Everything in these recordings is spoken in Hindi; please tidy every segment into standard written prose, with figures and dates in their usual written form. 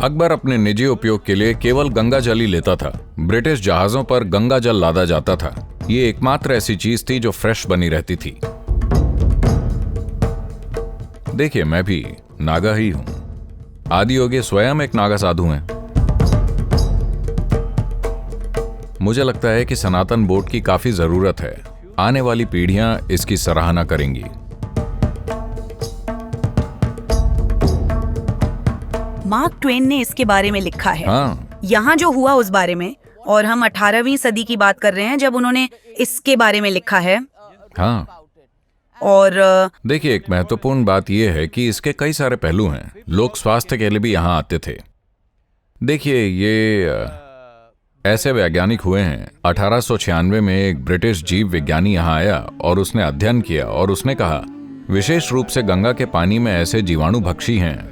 अकबर अपने निजी उपयोग के लिए केवल गंगा जल ही लेता था। ब्रिटिश जहाजों पर गंगा जल लादा जाता था। ये एकमात्र ऐसी चीज थी जो फ्रेश बनी रहती थी। देखिए, मैं भी नागा ही हूं। आदियोगी स्वयं एक नागा साधु हैं। मुझे लगता है कि सनातन बोर्ड की काफी जरूरत है। आने वाली पीढ़ियां इसकी सराहना करेंगी। मार्क ट्वेन ने इसके बारे में लिखा है। हाँ। यहाँ जो हुआ उस बारे में, और हम 18वीं सदी की बात कर रहे हैं जब उन्होंने इसके बारे में लिखा है। हाँ। और देखिए, एक महत्वपूर्ण बात यह है कि इसके कई सारे पहलू हैं। लोग स्वास्थ्य के लिए भी यहाँ आते थे। देखिए, ये ऐसे वैज्ञानिक हुए हैं। 1896 में एक ब्रिटिश जीव विज्ञानी यहाँ आया और उसने अध्ययन किया और उसने कहा, विशेष रूप से गंगा के पानी में ऐसे जीवाणु भक्षी हैं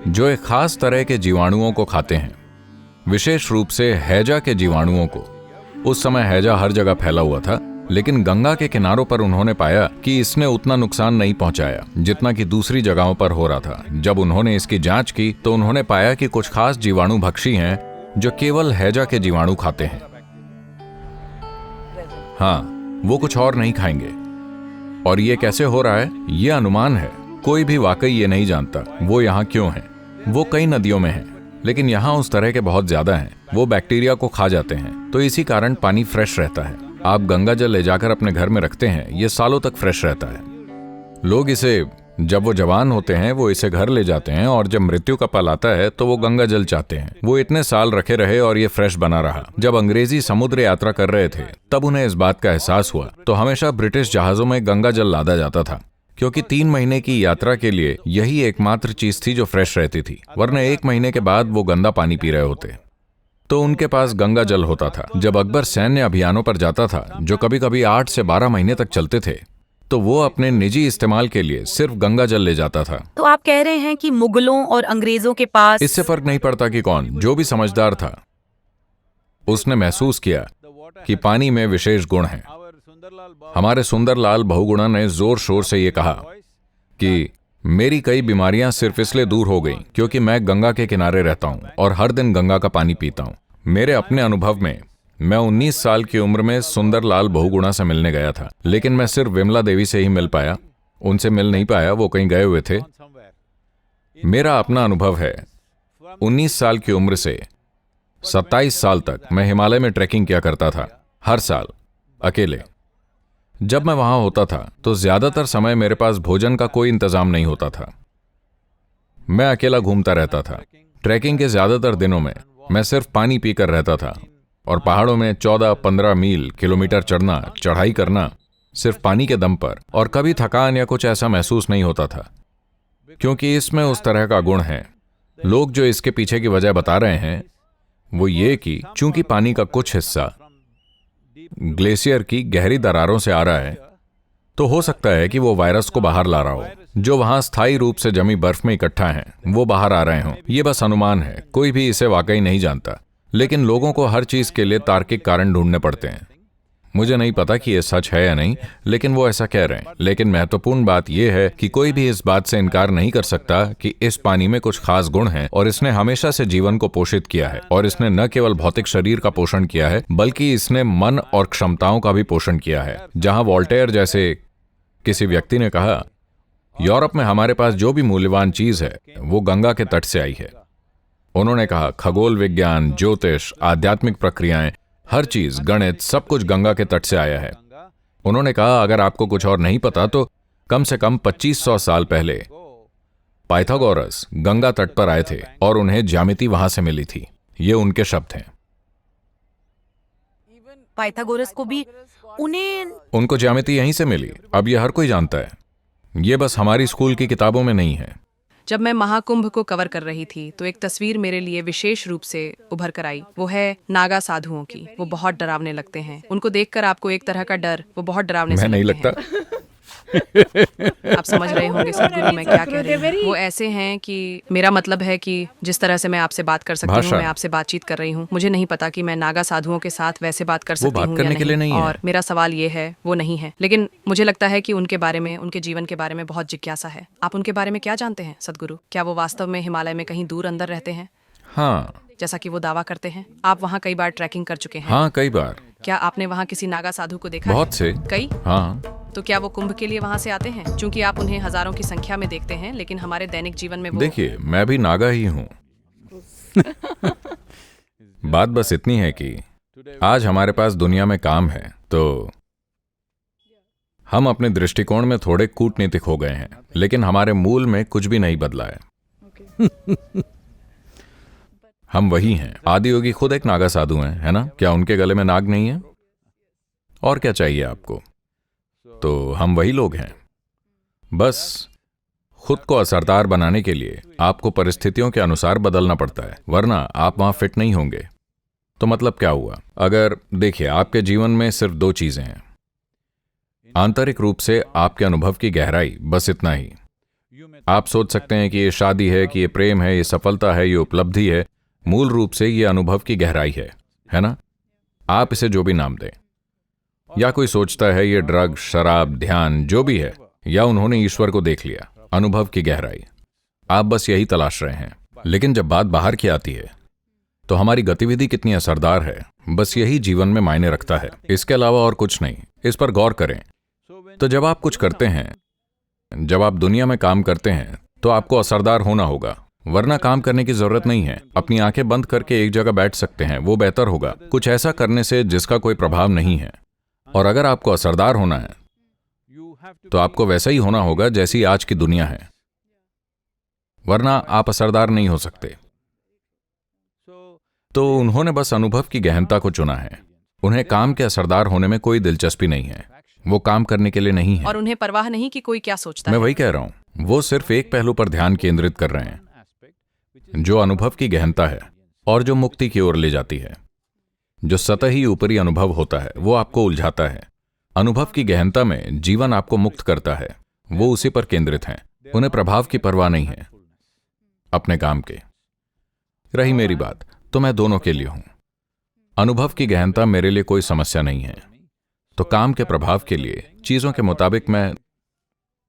जो एक खास तरह के जीवाणुओं को खाते हैं, विशेष रूप से हैजा के जीवाणुओं को। उस समय हैजा हर जगह फैला हुआ था, लेकिन गंगा के किनारों पर उन्होंने पाया कि इसने उतना नुकसान नहीं पहुंचाया जितना कि दूसरी जगहों पर हो रहा था। जब उन्होंने इसकी जांच की तो उन्होंने पाया कि कुछ खास जीवाणु भक्षी हैं जो केवल हैजा के जीवाणु खाते हैं। हाँ, वो कुछ और नहीं खाएंगे। और ये कैसे हो रहा है, ये अनुमान है। कोई भी वाकई ये नहीं जानता वो यहाँ क्यों है। वो कई नदियों में है, लेकिन यहाँ उस तरह के बहुत ज्यादा हैं। वो बैक्टीरिया को खा जाते हैं, तो इसी कारण पानी फ्रेश रहता है। आप गंगा जल ले जाकर अपने घर में रखते हैं, ये सालों तक फ्रेश रहता है। लोग इसे, जब वो जवान होते हैं वो इसे घर ले जाते हैं, और जब मृत्यु का पल आता है तो वो गंगा जल चाहते हैं। वो इतने साल रखे रहे और ये फ्रेश बना रहा। जब अंग्रेजी समुद्र यात्रा कर रहे थे तब उन्हें इस बात का एहसास हुआ, तो हमेशा ब्रिटिश जहाजों में गंगा जल लादा जाता था, क्योंकि 3 महीने की यात्रा के लिए यही एकमात्र चीज थी जो फ्रेश रहती थी। वरना 1 महीने के बाद वो गंदा पानी पी रहे होते। तो उनके पास गंगा जल होता था। जब अकबर सैन्य अभियानों पर जाता था, जो कभी कभी 8 से 12 महीने तक चलते थे, तो वो अपने निजी इस्तेमाल के लिए सिर्फ गंगा जल ले जाता था। तो आप कह रहे हैं कि मुगलों और अंग्रेजों के पास इससे फर्क नहीं पड़ता कि कौन, जो भी समझदार था उसने महसूस किया कि पानी में विशेष गुण हैं। हमारे सुंदरलाल बहुगुणा ने जोर शोर से ये कहा कि मेरी कई बीमारियां सिर्फ इसलिए दूर हो गईं क्योंकि मैं गंगा के किनारे रहता हूं और हर दिन गंगा का पानी पीता हूं। मेरे अपने अनुभव में, मैं 19 साल की उम्र में सुंदरलाल बहुगुणा से मिलने गया था, लेकिन मैं सिर्फ विमला देवी से ही मिल पाया। उनसे मिल नहीं पाया, वो कहीं गए हुए थे। मेरा अपना अनुभव है, 19 साल की उम्र से 27 साल तक मैं हिमालय में ट्रैकिंग किया करता था, हर साल अकेले। जब मैं वहां होता था तो ज्यादातर समय मेरे पास भोजन का कोई इंतजाम नहीं होता था। मैं अकेला घूमता रहता था। ट्रैकिंग के ज्यादातर दिनों में मैं सिर्फ पानी पीकर रहता था, और पहाड़ों में 14-15 मील किलोमीटर चढ़ना, चढ़ाई करना सिर्फ पानी के दम पर, और कभी थकान या कुछ ऐसा महसूस नहीं होता था, क्योंकि इसमें उस तरह का गुण है। लोग जो इसके पीछे की वजह बता रहे हैं वो ये कि चूंकि पानी का कुछ हिस्सा ग्लेशियर की गहरी दरारों से आ रहा है, तो हो सकता है कि वो वायरस को बाहर ला रहा हो। जो वहां स्थायी रूप से जमी बर्फ में इकट्ठा हैं, वो बाहर आ रहे हों। ये बस अनुमान है, कोई भी इसे वाकई नहीं जानता, लेकिन लोगों को हर चीज के लिए तार्किक कारण ढूंढने पड़ते हैं। मुझे नहीं पता कि यह सच है या नहीं, लेकिन वो ऐसा कह रहे हैं। लेकिन महत्वपूर्ण बात यह है कि कोई भी इस बात से इनकार नहीं कर सकता कि इस पानी में कुछ खास गुण हैं, और इसने हमेशा से जीवन को पोषित किया है। और इसने न केवल भौतिक शरीर का पोषण किया है, बल्कि इसने मन और क्षमताओं का भी पोषण किया है। जहां वोल्टेयर जैसे किसी व्यक्ति ने कहा, यूरोप में हमारे पास जो भी मूल्यवान चीज है वो गंगा के तट से आई है। उन्होंने कहा, खगोल विज्ञान, ज्योतिष, आध्यात्मिक प्रक्रियाएं, हर चीज, गणित, सब कुछ गंगा के तट से आया है। उन्होंने कहा, अगर आपको कुछ और नहीं पता तो कम से कम 2500 साल पहले पाइथागोरस गंगा तट पर आए थे और उन्हें ज्यामिति वहां से मिली थी। ये उनके शब्द हैं। पाइथागोरस को भी उनको ज्यामिति यहीं से मिली। अब ये हर कोई जानता है। ये बस हमारी स्कूल की किताबों में नहीं है। जब मैं महाकुंभ को कवर कर रही थी तो एक तस्वीर मेरे लिए विशेष रूप से उभर कर आई। वो है नागा साधुओं की। वो बहुत डरावने लगते हैं। उनको देखकर आपको एक तरह का डर, वो बहुत डरावने से मैं नहीं लगते लगता। आप समझ रहे होंगे सदगुरु मैं क्या कह रही हूँ। वो ऐसे हैं कि मेरा मतलब है कि जिस तरह से मैं आपसे बात कर सकती हूँ, भाषा। मैं आपसे बातचीत कर रही हूँ। मुझे नहीं पता कि मैं नागा साधुओं के साथ वैसे बात कर सकती बात हूँ करने या के लिए नहीं है। और मेरा सवाल ये है, वो नहीं है। लेकिन मुझे लगता है कि उनके बारे में, उनके जीवन के बारे में बहुत जिज्ञासा है। आप उनके बारे में क्या जानते हैं सदगुरु? क्या वो वास्तव में हिमालय में कहीं दूर अंदर रहते हैं, हाँ जैसा कि वो दावा करते हैं? आप वहाँ कई बार ट्रैकिंग कर चुके हैं। हाँ, कई बार। क्या आपने वहाँ किसी नागा साधु को देखा है? बहुत से। कई? हाँ। तो क्या वो कुंभ के लिए वहाँ से आते हैं? क्योंकि आप उन्हें हजारों की संख्या में देखते हैं, लेकिन हमारे दैनिक जीवन में वो देखिए, मैं भी नागा ही हूँ। बात बस इतनी है कि आज हमारे पास दुनिया में काम है, तो हम अपने दृष्टिकोण में थोड़े कूटनीतिक हो गए हैं, लेकिन हमारे मूल में कुछ भी नहीं बदला है। हम वही हैं। आदियोगी खुद एक नागा साधु हैं, है ना? क्या उनके गले में नाग नहीं है? और क्या चाहिए आपको? तो हम वही लोग हैं। बस खुद को असरदार बनाने के लिए आपको परिस्थितियों के अनुसार बदलना पड़ता है, वरना आप वहां फिट नहीं होंगे। तो मतलब क्या हुआ? अगर देखिए, आपके जीवन में सिर्फ दो चीजें हैं। आंतरिक रूप से आपके अनुभव की गहराई, बस इतना ही। आप सोच सकते हैं कि ये शादी है, कि ये प्रेम है, ये सफलता है, ये उपलब्धि है। मूल रूप से ये अनुभव की गहराई है ना? आप इसे जो भी नाम दें। या कोई सोचता है ये ड्रग, शराब, ध्यान, जो भी है, या उन्होंने ईश्वर को देख लिया। अनुभव की गहराई, आप बस यही तलाश रहे हैं। लेकिन जब बात बाहर की आती है, तो हमारी गतिविधि कितनी असरदार है, बस यही जीवन में मायने रखता है, इसके अलावा और कुछ नहीं। इस पर गौर करें। तो जब आप कुछ करते हैं, जब आप दुनिया में काम करते हैं, तो आपको असरदार होना होगा, वरना काम करने की जरूरत नहीं है। अपनी आंखें बंद करके एक जगह बैठ सकते हैं, वो बेहतर होगा कुछ ऐसा करने से जिसका कोई प्रभाव नहीं है। और अगर आपको असरदार होना है, तो आपको वैसा ही होना होगा जैसी आज की दुनिया है, वरना आप असरदार नहीं हो सकते। तो उन्होंने बस अनुभव की गहनता को चुना है। उन्हें काम के असरदार होने में कोई दिलचस्पी नहीं है। वो काम करने के लिए नहीं है। और उन्हें परवाह नहीं कि कोई क्या सोचता मैं है। वही कह रहा हूं। वो सिर्फ एक पहलू पर ध्यान केंद्रित कर रहे हैं, जो अनुभव की गहनता है और जो मुक्ति की ओर ले जाती है। जो सतही ऊपरी अनुभव होता है, वो आपको उलझाता है। अनुभव की गहनता में जीवन आपको मुक्त करता है। वो उसी पर केंद्रित हैं। उन्हें प्रभाव की परवाह नहीं है अपने काम के। रही मेरी बात, तो मैं दोनों के लिए हूं। अनुभव की गहनता मेरे लिए कोई समस्या नहीं है, तो काम के प्रभाव के लिए चीजों के मुताबिक मैं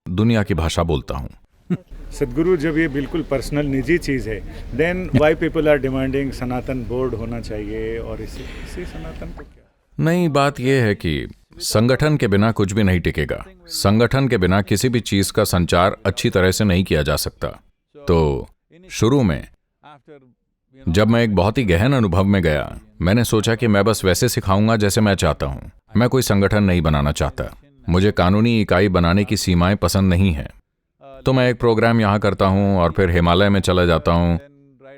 दुनिया की भाषा बोलता हूं। सदगुरु, जब ये बिल्कुल पर्सनल निजी चीज़ है, then why people are demanding Sanatan board होना चाहिए, और इसी सनातन को क्या? नहीं, बात यह है कि संगठन के बिना कुछ भी नहीं टिकेगा। संगठन के बिना किसी भी चीज का संचार अच्छी तरह से नहीं किया जा सकता। तो शुरू में जब मैं एक बहुत ही गहन अनुभव में गया, मैंने सोचा कि मैं बस वैसे सिखाऊंगा जैसे मैं चाहता हूं। मैं कोई संगठन नहीं बनाना चाहता। मुझे कानूनी इकाई बनाने की सीमाएं पसंद नहीं है। तो मैं एक प्रोग्राम यहां करता हूं और फिर हिमालय में चला जाता हूं,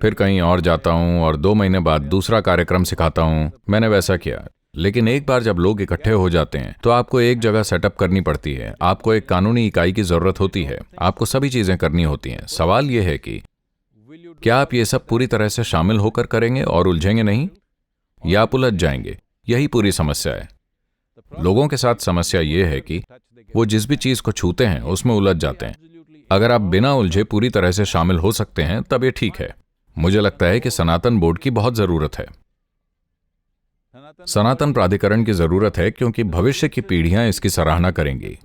फिर कहीं और जाता हूं और 2 महीने बाद दूसरा कार्यक्रम सिखाता हूं। मैंने वैसा किया। लेकिन एक बार जब लोग इकट्ठे हो जाते हैं, तो आपको एक जगह सेटअप करनी पड़ती है। आपको एक कानूनी इकाई की जरूरत होती है। आपको सभी चीजें करनी होती हैं। सवाल यह है कि क्या आप ये सब पूरी तरह से शामिल होकर करेंगे और उलझेंगे नहीं, या आप उलझ जाएंगे? यही पूरी समस्या है। लोगों के साथ समस्या यह है कि वो जिस भी चीज को छूते हैं उसमें उलझ जाते हैं। अगर आप बिना उलझे पूरी तरह से शामिल हो सकते हैं, तब ये ठीक है। मुझे लगता है कि सनातन बोर्ड की बहुत जरूरत है। सनातन प्राधिकरण की जरूरत है, क्योंकि भविष्य की पीढ़ियां इसकी सराहना करेंगी।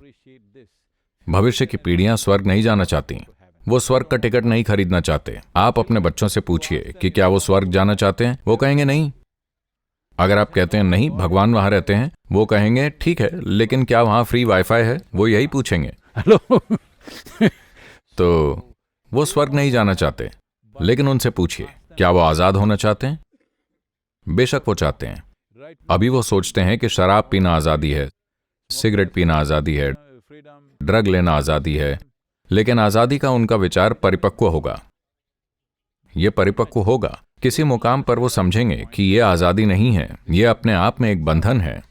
भविष्य की पीढ़ियां स्वर्ग नहीं जाना चाहती। वो स्वर्ग का टिकट नहीं खरीदना चाहते। आप अपने बच्चों से पूछिए कि क्या वो स्वर्ग जाना चाहते हैं, वो कहेंगे नहीं। अगर आप कहते हैं नहीं, भगवान वहां रहते हैं, वो कहेंगे ठीक है, लेकिन क्या वहां फ्री वाईफाई है? वो यही पूछेंगे। तो वो स्वर्ग नहीं जाना चाहते। लेकिन उनसे पूछिए, क्या वो आजाद होना चाहते हैं? बेशक वो चाहते हैं। अभी वो सोचते हैं कि शराब पीना आजादी है, सिगरेट पीना आजादी है, ड्रग लेना आजादी है। लेकिन आजादी का उनका विचार परिपक्व होगा। ये परिपक्व होगा किसी मुकाम पर। वो समझेंगे कि ये आजादी नहीं है, ये अपने आप में एक बंधन है।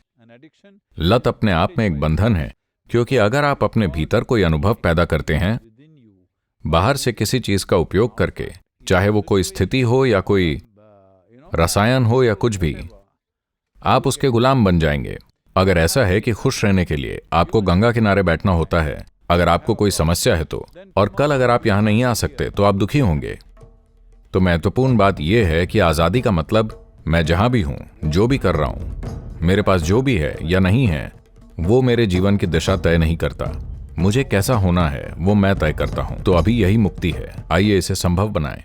लत अपने आप में एक बंधन है, क्योंकि अगर आप अपने भीतर कोई अनुभव पैदा करते हैं बाहर से किसी चीज का उपयोग करके, चाहे वो कोई स्थिति हो या कोई रसायन हो या कुछ भी, आप उसके गुलाम बन जाएंगे। अगर ऐसा है कि खुश रहने के लिए आपको गंगा किनारे बैठना होता है, अगर आपको कोई समस्या है तो, और कल अगर आप यहां नहीं आ सकते तो आप दुखी होंगे। तो महत्वपूर्ण बात यह है कि आजादी का मतलब मैं जहां भी हूं, जो भी कर रहा हूं, मेरे पास जो भी है या नहीं है, वो मेरे जीवन की दिशा तय नहीं करता। मुझे कैसा होना है वो मैं तय करता हूं। तो अभी यही मुक्ति है। आइए इसे संभव बनाएं।